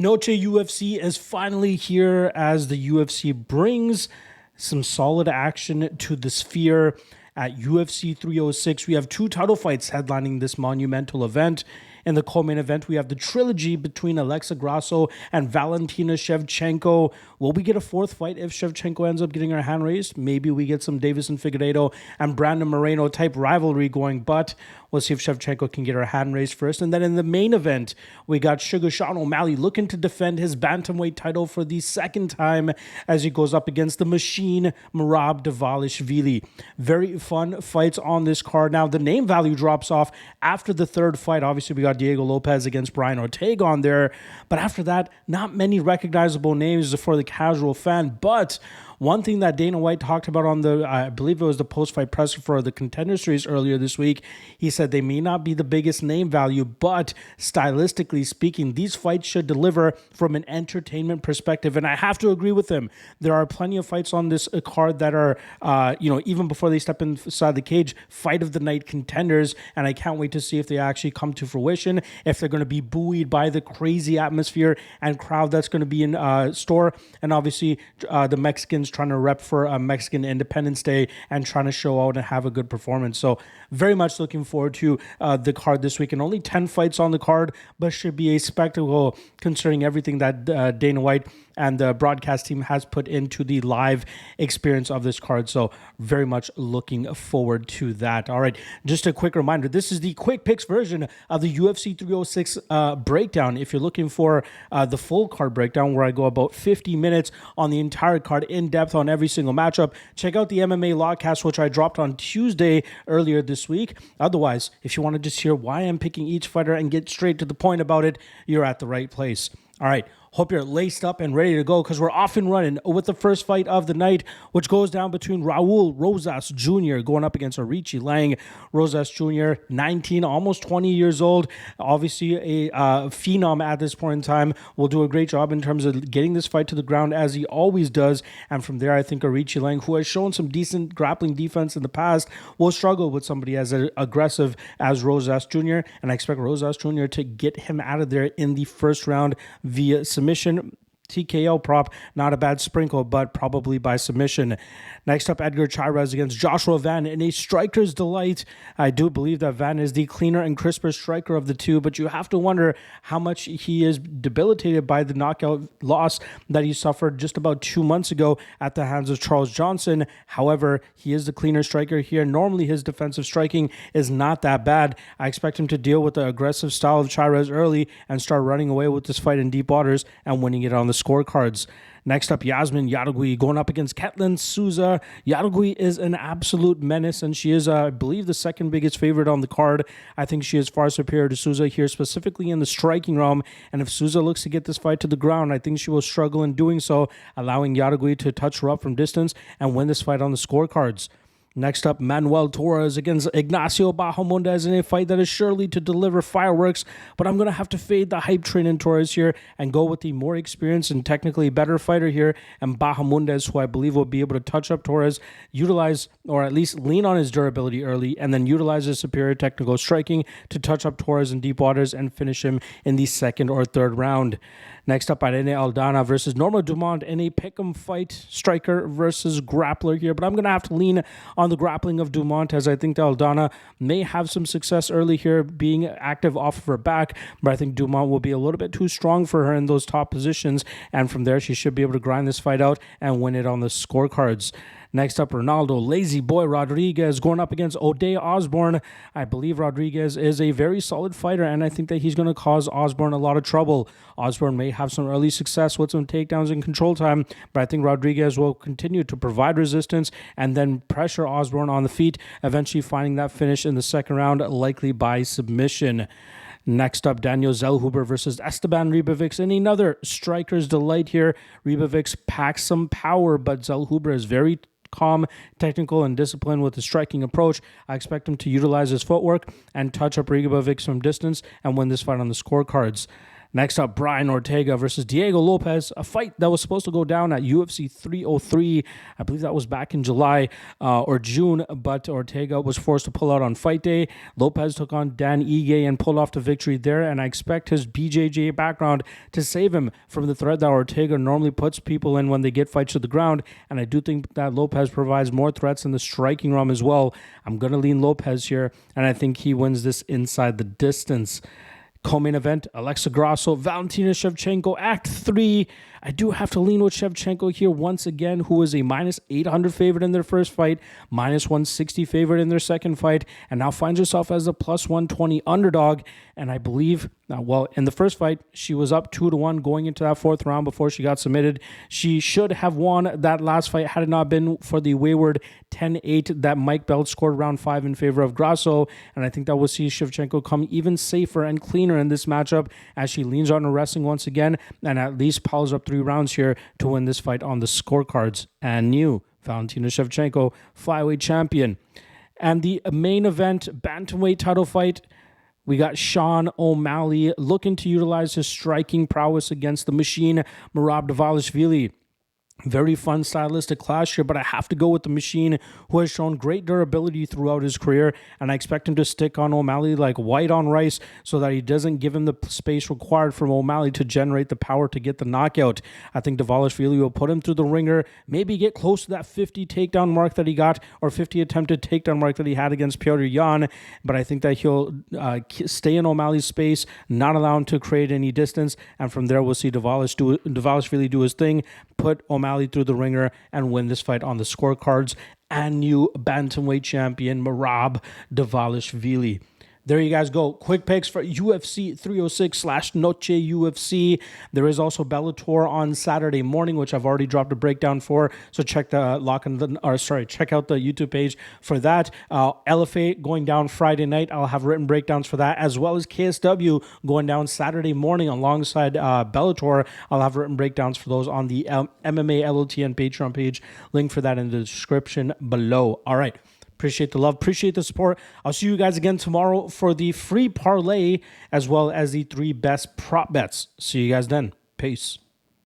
Noche UFC is finally here as the UFC brings some solid action to the sphere. At UFC 306, we have two title fights headlining this monumental event. In the co-main event, we have the trilogy between Alexa Grasso and Valentina Shevchenko. Will we get a fourth fight if Shevchenko ends up getting her hand raised? Maybe we get some Davison Figueiredo and Brandon Moreno type rivalry going, but we'll see if Shevchenko can get her hand raised first. And then in the main event, we got Sugar Sean O'Malley looking to defend his bantamweight title for the second time as he goes up against the machine, Merab Dvalishvili. Very fun fights on this card. Now, the name value drops off after the third fight. Obviously, we got Diego Lopes against Brian Ortega on there. But after that, not many recognizable names for the casual fan. But one thing that Dana White talked about on the, I believe it was the post-fight presser for the Contender Series earlier this week, he said they may not be the biggest name value, but stylistically speaking, these fights should deliver from an entertainment perspective. And I have to agree with him. There are plenty of fights on this card that are, even before they step inside the cage, fight of the night contenders. And I can't wait to see if they actually come to fruition, if they're going to be buoyed by the crazy atmosphere and crowd that's going to be in store. And obviously, the Mexicans trying to rep for Mexican Independence Day and trying to show out and have a good performance. So very much looking forward to the card this week. And only 10 fights on the card, but should be a spectacle considering everything that Dana White and the broadcast team has put into the live experience of this card. So very much looking forward to that. All right, just a quick reminder. This is the quick picks version of the UFC 306 breakdown. If you're looking for the full card breakdown where I go about 50 minutes on the entire card in depth on every single matchup, check out the MMA Logcast, which I dropped on Tuesday earlier this week. Otherwise, if you want to just hear why I'm picking each fighter and get straight to the point about it, you're at the right place. All right. Hope you're laced up and ready to go because we're off and running with the first fight of the night, which goes down between Raul Rosas Jr. going up against Aoriqileng. Rosas Jr., 19, almost 20 years old. Obviously a phenom at this point in time. Will do a great job in terms of getting this fight to the ground as he always does. And from there, I think Aoriqileng, who has shown some decent grappling defense in the past, will struggle with somebody as aggressive as Rosas Jr. And I expect Rosas Jr. to get him out of there in the first round via submission. TKO prop, not a bad sprinkle, but probably by submission. Next up, Edgar Chairez against Joshua Van in a striker's delight. I do believe that Van is the cleaner and crisper striker of the two, but you have to wonder how much he is debilitated by the knockout loss that he suffered just about 2 months ago at the hands of Charles Johnson. However, he is the cleaner striker here. Normally, his defensive striking is not that bad. I expect him to deal with the aggressive style of Chairez early and start running away with this fight in deep waters and winning it on the scorecards. Next up, Yasmin Jauregui going up against Ketlin Souza. Jauregui is an absolute menace, and she is, I believe, the second biggest favorite on the card. I think she is far superior to Souza here, specifically in the striking realm. And if Souza looks to get this fight to the ground, I think she will struggle in doing so, allowing Jauregui to touch her up from distance and win this fight on the scorecards. Next up, Manuel Torres against Ignacio Bahamondes in a fight that is surely to deliver fireworks, but I'm going to have to fade the hype train in Torres here and go with the more experienced and technically better fighter here, and Bahamondes, who I believe will be able to touch up Torres, utilize or at least lean on his durability early, and then utilize his superior technical striking to touch up Torres in deep waters and finish him in the second or third round. Next up, Irene Aldana versus Norma Dumont in a pick'em fight, striker versus grappler here. But I'm going to have to lean on the grappling of Dumont, as I think that Aldana may have some success early here being active off of her back. But I think Dumont will be a little bit too strong for her in those top positions. And from there, she should be able to grind this fight out and win it on the scorecards. Next up, Ronaldo Lazy Boy Rodriguez going up against Ode Osbourne. I believe Rodriguez is a very solid fighter, and I think that he's going to cause Osbourne a lot of trouble. Osbourne may have some early success with some takedowns in control time, but I think Rodriguez will continue to provide resistance and then pressure Osbourne on the feet, eventually finding that finish in the second round, likely by submission. Next up, Daniel Zellhuber versus Esteban Ribovics in another striker's delight here. Ribovics packs some power, but Zellhuber is very calm, technical, and disciplined with his striking approach. I expect him to utilize his footwork and touch up Ribovics from distance and win this fight on the scorecards. Next up, Brian Ortega versus Diego Lopes, a fight that was supposed to go down at UFC 303. I believe that was back in July or June, but Ortega was forced to pull out on fight day. Lopes took on Dan Ige and pulled off the victory there, and I expect his BJJ background to save him from the threat that Ortega normally puts people in when they get fights to the ground, and I do think that Lopes provides more threats in the striking realm as well. I'm going to lean Lopes here, and I think he wins this inside the distance. Co-main event, Alexa Grasso, Valentina Shevchenko, Act 3. I do have to lean with Shevchenko here once again, who is a minus 800 favorite in their first fight, minus 160 favorite in their second fight, and now finds herself as a plus 120 underdog. And I believe, well, in the first fight, she was up 2-1 going into that fourth round before she got submitted. She should have won that last fight had it not been for the wayward 10-8 that Mike Belt scored round 5 in favor of Grasso. And I think that we'll see Shevchenko come even safer and cleaner in this matchup as she leans on her wrestling once again and at least piles up 3 rounds here to win this fight on the scorecards. And new Valentina Shevchenko, flyweight champion. And the main event, bantamweight title fight, we got Sean O'Malley looking to utilize his striking prowess against the machine, Merab Dvalishvili. Very fun stylistic clash here, but I have to go with the machine, who has shown great durability throughout his career, and I expect him to stick on O'Malley like white on rice so that he doesn't give him the space required from O'Malley to generate the power to get the knockout. I think Dvalishvili will put him through the ringer, maybe get close to that 50 takedown mark that he got, or 50 attempted takedown mark that he had against Petr Yan, but I think that he'll stay in O'Malley's space, not allow him to create any distance, and from there we'll see Dvalishvili do his thing, put O'Malley through the ringer, and win this fight on the scorecards. And new bantamweight champion Merab Dvalishvili. There you guys go. Quick picks for UFC 306/Noche UFC. There is also Bellator on Saturday morning, which I've already dropped a breakdown for. So check check out the YouTube page for that. LFA going down Friday night. I'll have written breakdowns for that, as well as KSW going down Saturday morning alongside Bellator. I'll have written breakdowns for those on the MMA LOTN Patreon page. Link for that in the description below. All right. Appreciate the love. Appreciate the support. I'll see you guys again tomorrow for the free parlay as well as the 3 best prop bets. See you guys then. Peace.